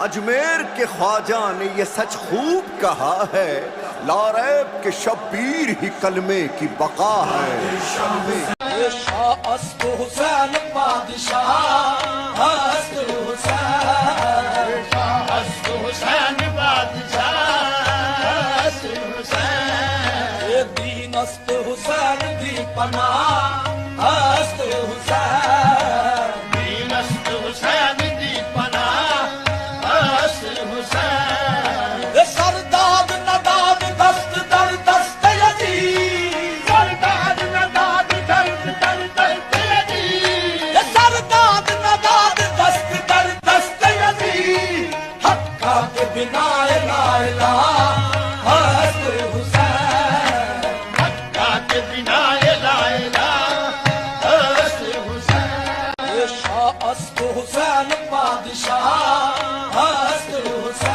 अजमेर के ख्वाजा ने ये सच खूब कहा है, लारैब के शब्बीर ही कलमे की बका है। हुसैन बादशाह हुसैन बादशाह दीन अस्त हुसैन दी पनाह अस्त हुसैन दीन अस्त हुसैन दी पनाह अस्त हुसैन सरदार नदाद दस्त दर दस्त यजीद सरदार नदाद दस्त दर दस्त यजीद सरदार नदाद दस्त दर दस्त यजीद हक्का के बिना ला इलाह अस्त हुसैन हक्का के बिना ला इलाह अस्त हुसैन शाह अस्त हुसैन बादशाह अस्त हुसैन